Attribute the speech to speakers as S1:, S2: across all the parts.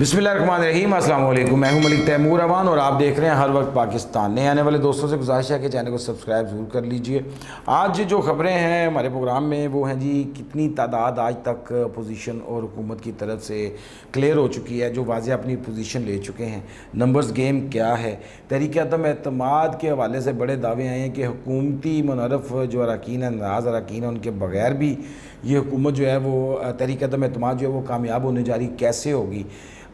S1: बिस्मिल्लाहिर्रहमानिर्रहीम। अस्सलाम वालेकुम। मैं हूं मलिक तैमूर अवान और आप देख रहे हैं हर वक्त पाकिस्तान। नए आने वाले दोस्तों से गुजारिश है कि चैनल को सब्सक्राइब ज़रूर कर लीजिए। आज जो ख़बरें हैं हमारे प्रोग्राम में वो हैं जी, कितनी तादाद आज तक अपोजिशन और हुकूमत की तरफ से क्लियर हो चुकी है, जो वाज़े अपनी पोजीशन ले चुके हैं। नंबर्स गेम क्या है। तहरीक अदम एतमाद के हवाले से बड़े दावे आए हैं कि हुकूमती मुनरफ जो अरकान हैं, नाराज़ अरकान हैं, उनके बगैर भी ये हुकूमत जो है वो तहरीक अदम एतमाद जो है वो कामयाब होने जा रही कैसे होगी।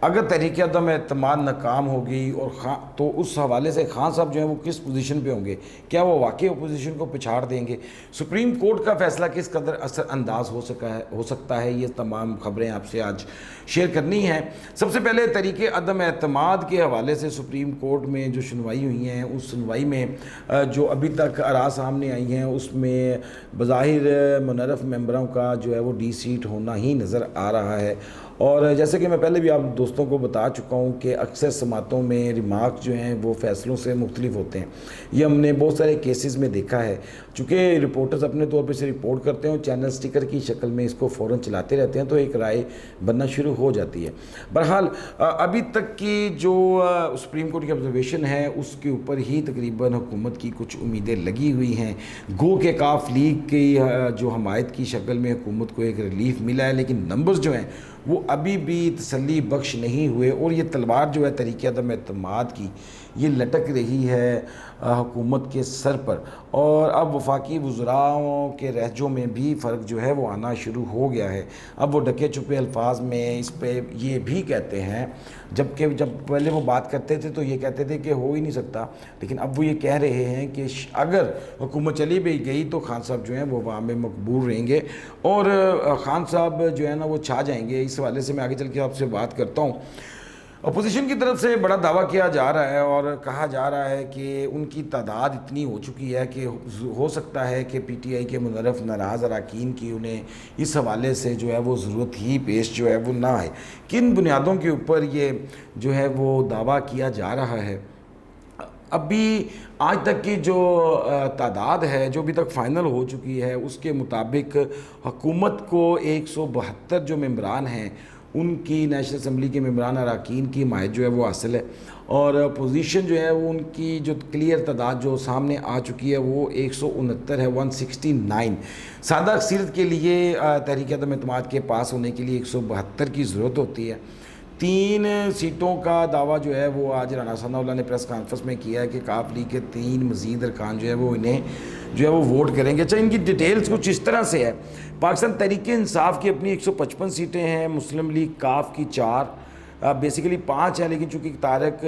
S1: अगर तहरीक अदम एतमाद नाकाम होगी और तो उस हवाले से खान साहब जो है वो किस पोजीशन पे होंगे, क्या वो वाकई अपोजिशन को पिछाड़ देंगे, सुप्रीम कोर्ट का फैसला किस कदर असर अंदाज हो सकता है, ये तमाम खबरें आपसे आज शेयर करनी है। सबसे पहले तहरीक अदम एतमाद के हवाले से सुप्रीम कोर्ट में जो सुनवाई हुई हैं, उस सुनवाई में जो अभी तक आरा सामने आई हैं उसमें बज़ाहिर मुनरफ मेंबरों का जो है वो डी सीट होना ही नज़र आ रहा है। और जैसे कि मैं पहले भी आप दोस्तों को बता चुका हूँ कि अक्सर समातों में रिमार्क जो हैं वो फ़ैसलों से मुख्तलिफ होते हैं। ये हमने बहुत सारे केसेस में देखा है। चूँकि रिपोर्टर्स अपने तौर पर से रिपोर्ट करते हैं और चैनल स्टिकर की शक्ल में इसको फ़ौरन चलाते रहते हैं, तो एक राय बनना शुरू हो जाती है। बहरहाल अभी तक की जो सुप्रीम कोर्ट की ऑब्जर्वेशन है उसके ऊपर ही तकरीबन हुकूमत की कुछ उम्मीदें लगी हुई हैं। गो के काफ लीग की जो हमायत की शक्ल में हुकूमत को एक रिलीफ मिला है, लेकिन नंबर्स जो हैं वो अभी भी तसल्ली बख्श नहीं हुए और ये तलवार जो है तहरीक अदम एतमाद की ये लटक रही है हुकूमत के सर पर। और अब वफाकी वज़राओं के लहजों में भी फ़र्क जो है वो आना शुरू हो गया है। अब वो ढके छुपे अल्फाज में इस पे ये भी कहते हैं, जबकि जब पहले वो बात करते थे तो ये कहते थे कि हो ही नहीं सकता, लेकिन अब वो ये कह रहे हैं कि अगर हुकूमत चली भी गई तो खान साहब जो हैं वो वहाँ में मकबूल रहेंगे और खान साहब जो है ना वो छा जाएंगे। इस हवाले से मैं आगे चल के आपसे बात करता हूँ। अपोजिशन की तरफ से बड़ा दावा किया जा रहा है और कहा जा रहा है कि उनकी तादाद इतनी हो चुकी है कि हो सकता है कि पीटीआई के मुनरफ नाराज़ अरकान की उन्हें इस हवाले से जो है वो ज़रूरत ही पेश जो है वो ना आए। किन बुनियादों के ऊपर ये जो है वो दावा किया जा रहा है। अभी आज तक की जो तादाद है जो अभी तक फ़ाइनल हो चुकी है उसके मुताबिक हुकूमत को 172 जो मेंबरान हैं उनकी नेशनल असम्बली के मेंबरान अरकान की हिमायत जो है वो हासिल है और पोजीशन जो है वो उनकी जो क्लियर तादाद जो सामने आ चुकी है वो 169 है, 169। सादा अक्सरियत के लिए तहरीक अदम एतमाद के पास होने के लिए 172 की ज़रूरत होती है। 3 सीटों का दावा जो है वो आज राना सनाउल्लाह ने प्रेस कॉन्फ्रेंस में किया है कि काफ लीग के 3 मज़ीद अरकान जो है वो इन्हें जो है वो वोट करेंगे। अच्छा, इनकी डिटेल्स कुछ इस तरह से है। पाकिस्तान तहरीक इंसाफ की अपनी 155 सीटें हैं, मुस्लिम लीग काफ की 4, बेसिकली 5 हैं, लेकिन चूँकि तारक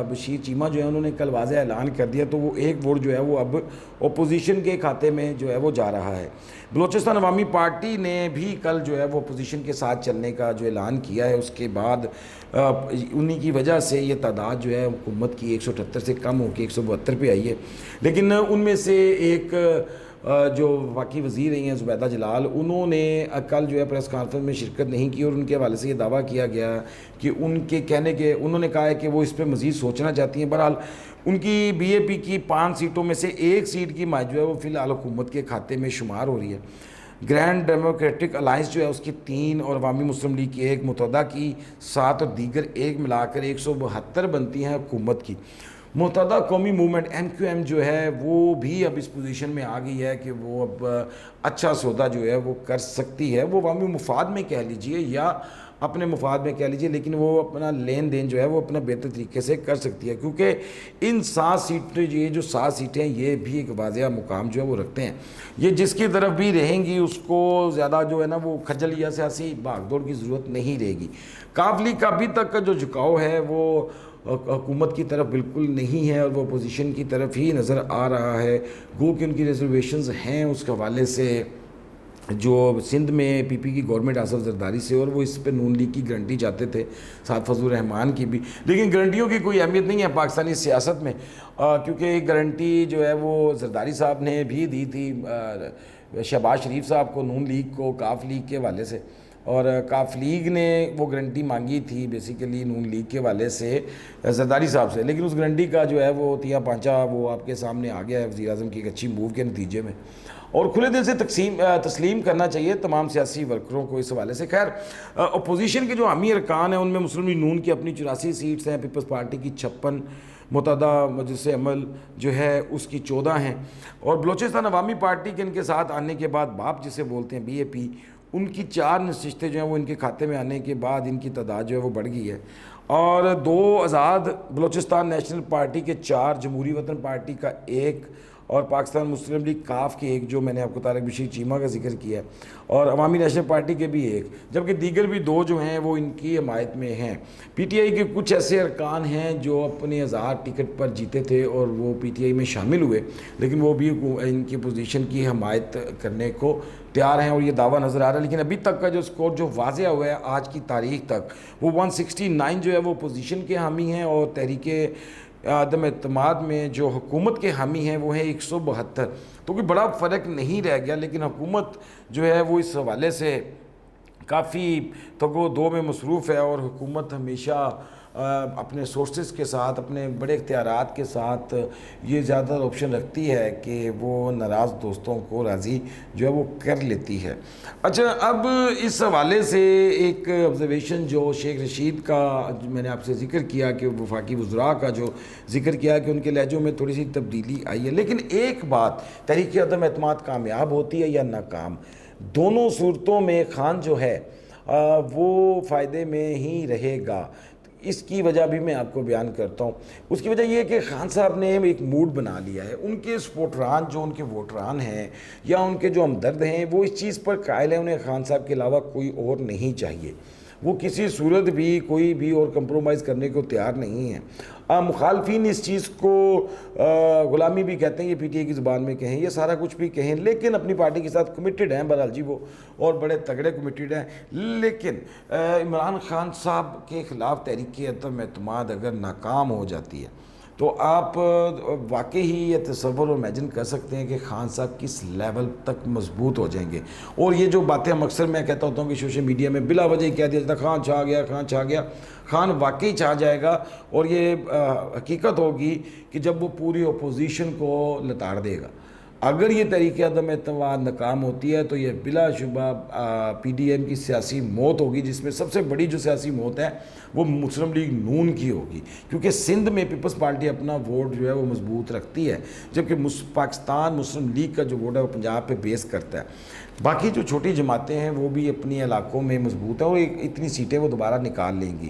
S1: बशीर चीमा जो है उन्होंने कल वाज़ेह ऐलान कर दिया तो वो एक वोट जो है वो अब अपोजिशन के खाते में जो है वो जा रहा है। बलोचिस्तान अवामी पार्टी ने भी कल जो है वो अपोजिशन के साथ चलने का जो ऐलान किया है, उसके बाद उन्हीं की वजह से ये तादाद जो है हुकूमत की 178 से कम होकर 172 पे आई है। लेकिन उनमें से एक जो वफाकी वज़ीर रही हैं ज़ुबैदा जलाल, उन्होंने कल जो है प्रेस कॉन्फ्रेंस में शिरकत नहीं की और उनके हवाले से ये दावा किया गया कि उनके कहने के उन्होंने कहा है कि वो इस पर मज़ीद सोचना चाहती हैं। बहरहाल उनकी बीएपी की 5 सीटों में से 1 सीट की हिमायत जो है वो फ़िलहाल हुकूमत के खाते में शुमार हो रही है। ग्रैंड डेमोक्रेटिक अलाइंस जो है उसकी 3 और अवामी मुस्लिम लीग की 1, मुतहदा की 7 और दीगर 1 मिलाकर 172 बनती हैं हुकूमत की। मुतहदा कौमी मूवमेंट MQM जो है वो भी अब इस पोजीशन में आ गई है कि वो अब अच्छा सौदा जो है वो कर सकती है। वो अवामी मुफाद में कह लीजिए या अपने मुफाद में कह लीजिए, लेकिन वो अपना लेन देन जो है वो अपना बेहतर तरीके से कर सकती है, क्योंकि इन 7 सीटें, ये जो 7 सीटें ये भी एक वाज़ेह मुकाम जो है वो रखते हैं। ये जिसकी तरफ भी रहेंगी उसको ज़्यादा जो है ना वो खजल या सियासी भागदौड़ की ज़रूरत नहीं रहेगी। काफ लीग का अभी तक का जो झुकाव है वो हुकूमत की तरफ बिल्कुल नहीं है और वो अपोजिशन की तरफ ही नज़र आ रहा है। गो कि उनकी रिजर्वेशंस हैं उसके हवाले से जो सिंध में पीपी की गवर्नमेंट आसफ जरदारी से, और वो इस पर नून लीग की गारंटी चाहते थे, साथ फजलुर रहमान की भी, लेकिन गारंटियों की कोई अहमियत नहीं है पाकिस्तानी सियासत में, क्योंकि गारंटी जो है वो जरदारी साहब ने भी दी थी शहबाज शरीफ साहब को, नून लीग को, काफ लीग के हवाले से, और काफ लीग ने वो गारंटी मांगी थी बेसिकली नून लीग के वाले से जरदारी साहब से, लेकिन उस गारंटी का जो है वो तिया पांचा वो आपके सामने आ गया है वज़ीर आज़म की एक अच्छी मूव के नतीजे में। اور کھلے دل سے تسلیم کرنا چاہیے تمام سیاسی ورکروں کو اس حوالے سے. خیر اپوزیشن کے جو حامی ارکان ہیں ان میں مسلم لیگ نون کی اپنی 84 سیٹس ہیں, پیپلز پارٹی کی 56, متحدہ مجلس عمل جو ہے اس کی 14 ہیں, اور بلوچستان عوامی پارٹی کے ان کے ساتھ آنے کے بعد باپ جسے بولتے ہیں BAP, ان کی 4 نشستیں جو ہیں وہ ان کے کھاتے میں آنے کے بعد ان کی تعداد جو ہے وہ بڑھ گئی ہے, اور 2 آزاد بلوچستان نیشنل پارٹی کے 4, جمہوری وطن پارٹی کا 1, اور پاکستان مسلم لیگ کاف کے 1 جو میں نے آپ کو طارق بشیر چیمہ کا ذکر کیا ہے, اور عوامی نیشنل پارٹی کے بھی 1, جبکہ دیگر بھی 2 جو ہیں وہ ان کی حمایت میں ہیں. PTI کے کچھ ایسے ارکان ہیں جو اپنے آزاد ٹکٹ پر جیتے تھے اور وہ PTI میں شامل ہوئے, لیکن وہ بھی ان کی پوزیشن کی حمایت کرنے کو تیار ہیں اور یہ دعویٰ نظر آ رہا ہے. لیکن ابھی تک کا جو سکور جو واضح ہوا ہے آج کی تاریخ تک, وہ 169 جو ہے وہ پوزیشن کے حامی ہیں, اور تحریک عدم اعتماد میں جو حکومت کے حامی ہیں وہ ہیں 172. تو کوئی بڑا فرق نہیں رہ گیا, لیکن حکومت جو ہے وہ اس حوالے سے کافی تگ و دو میں مصروف ہے, اور حکومت ہمیشہ اپنے سورسز کے ساتھ, اپنے بڑے اختیارات کے ساتھ یہ زیادہ آپشن رکھتی ہے کہ وہ ناراض دوستوں کو راضی جو ہے وہ کر لیتی ہے. اچھا, اب اس حوالے سے ایک آبزرویشن جو شیخ رشید کا میں نے آپ سے ذکر کیا کہ وفاقی وزراء کا جو ذکر کیا کہ ان کے لہجوں میں تھوڑی سی تبدیلی آئی ہے, لیکن ایک بات, تحریک عدم اعتماد کامیاب ہوتی ہے یا ناکام, دونوں صورتوں میں خان جو ہے وہ فائدے میں ہی رہے گا. اس کی وجہ بھی میں آپ کو بیان کرتا ہوں. اس کی وجہ یہ ہے کہ خان صاحب نے ایک موڈ بنا لیا ہے. ان کے سپورٹران جو ان کے ووٹران ہیں یا ان کے جو ہمدرد ہیں وہ اس چیز پر قائل ہیں, انہیں خان صاحب کے علاوہ کوئی اور نہیں چاہیے. وہ کسی صورت بھی کوئی بھی اور کمپرومائز کرنے کو تیار نہیں ہیں. مخالفین اس چیز کو غلامی بھی کہتے ہیں, یہ PTI کی زبان میں کہیں, یہ سارا کچھ بھی کہیں, لیکن اپنی پارٹی کے ساتھ کمیٹڈ ہیں بہرحال جی وہ, اور بڑے تگڑے کمیٹڈ ہیں. لیکن عمران خان صاحب کے خلاف تحریک عدم اعتماد اگر ناکام ہو جاتی ہے تو آپ واقعی یہ تصور اور امیجن کر سکتے ہیں کہ خان صاحب کس لیول تک مضبوط ہو جائیں گے. اور یہ جو باتیں ہم اکثر میں کہتا ہوتا ہوں کہ سوشل میڈیا میں بلا وجہ ہی کہہ دیا جاتا خان چھا گیا, خان چھا گیا. خان واقعی چھا جائے گا, اور یہ حقیقت ہوگی کہ جب وہ پوری اپوزیشن کو لتاڑ دے گا. اگر یہ تحریک عدم اعتماد ناکام ہوتی ہے تو یہ بلا شبہ PDM کی سیاسی موت ہوگی, جس میں سب سے بڑی جو سیاسی موت ہے وہ مسلم لیگ نون کی ہوگی, کیونکہ سندھ میں پیپلز پارٹی اپنا ووٹ جو ہے وہ مضبوط رکھتی ہے, جبکہ پاکستان مسلم لیگ کا جو ووٹ ہے وہ پنجاب پہ بیس کرتا ہے. باقی جو چھوٹی جماعتیں ہیں وہ بھی اپنی علاقوں میں مضبوط ہیں, اور اتنی سیٹیں وہ دوبارہ نکال لیں گی.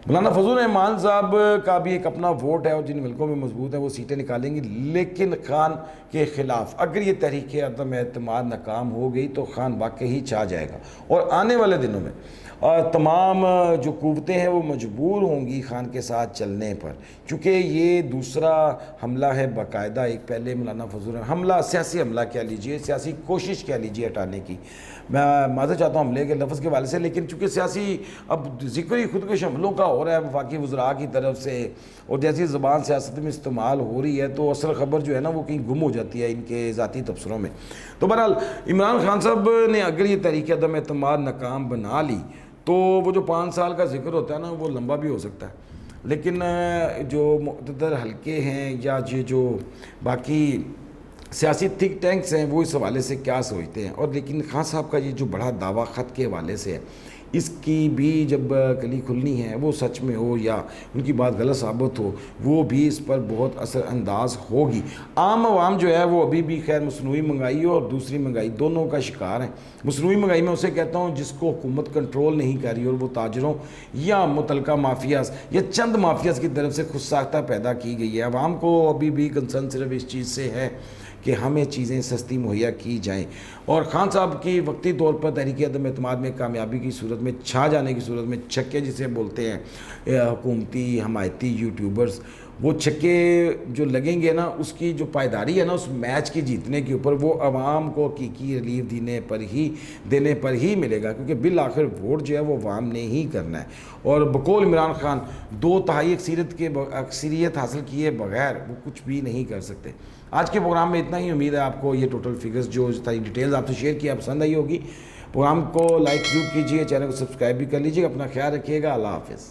S1: مولانا فضل الرحمان صاحب کا بھی ایک اپنا ووٹ ہے, اور جن ملکوں میں مضبوط ہیں وہ سیٹیں نکالیں گی. لیکن خان کے خلاف اگر یہ تحریک عدم اعتماد ناکام ہو گئی تو خان واقعی ہی چھا جائے گا, اور آنے والے دنوں میں تمام جو قوتیں ہیں وہ مجبور ہوں گی خان کے ساتھ چلنے پر, چونکہ یہ دوسرا حملہ ہے باقاعدہ. ایک پہلے مولانا فضل حملہ, سیاسی حملہ کہہ لیجئے, سیاسی کوشش کہہ لیجئے ہٹانے کی, میں معذرت چاہتا ہوں حملے کے لفظ کے حوالے سے, لیکن چونکہ سیاسی اب ذکر ہی خودکش حملوں کا ہو رہا ہے وفاقی وزراء کی طرف سے, اور جیسی زبان سیاست میں استعمال ہو رہی ہے تو اصل خبر جو ہے نا وہ کہیں گم ہو جاتی ہے ان کے ذاتی تبصروں میں. تو بہرحال عمران خان صاحب نے اگر یہ تحریک عدم اعتماد ناکام بنا لی تو وہ جو 5 سال کا ذکر ہوتا ہے نا وہ لمبا بھی ہو سکتا ہے. لیکن جو مقتدر حلقے ہیں یا جو باقی سیاسی تھنک ٹینکس ہیں وہ اس حوالے سے کیا سوچتے ہیں, اور لیکن خان صاحب کا یہ جو بڑا دعویٰ خط کے حوالے سے ہے, اس کی بھی جب کلی کھلنی ہے وہ سچ میں ہو یا ان کی بات غلط ثابت ہو, وہ بھی اس پر بہت اثر انداز ہوگی. عام عوام جو ہے وہ ابھی بھی خیر مصنوعی مہنگائی اور دوسری مہنگائی دونوں کا شکار ہیں. مصنوعی مہنگائی میں اسے کہتا ہوں جس کو حکومت کنٹرول نہیں کر رہی, اور وہ تاجروں یا متعلقہ مافیاز یا چند مافیاز کی طرف سے خود ساختہ پیدا کی گئی ہے. عوام کو ابھی بھی کنسرن صرف اس چیز سے ہے کہ ہمیں چیزیں سستی مہیا کی جائیں, اور خان صاحب کی وقتی طور پر تحریک عدم اعتماد میں کامیابی کی صورت میں, چھا جانے کی صورت میں, چھکے جسے بولتے ہیں حکومتی حمایتی یوٹیوبرز, وہ چھکے جو لگیں گے نا اس کی جو پائیداری ہے نا اس میچ کی جیتنے کے اوپر, وہ عوام کو حقیقی ریلیف دینے پر ہی ملے گا, کیونکہ بالآخر ووٹ جو ہے وہ عوام نے ہی کرنا ہے. اور بقول عمران خان 2/3 اکثریت حاصل کیے بغیر وہ کچھ بھی نہیں کر سکتے. آج کے پروگرام میں اتنا ہی, امید ہے آپ کو یہ ٹوٹل فگرز جو ساری ڈیٹیلز آپ سے شیئر کیا پسند آئی ہوگی. پروگرام کو لائک ضرور کیجیے, چینل کو سبسکرائب بھی کر لیجیے. اپنا خیال رکھیے گا. اللہ حافظ.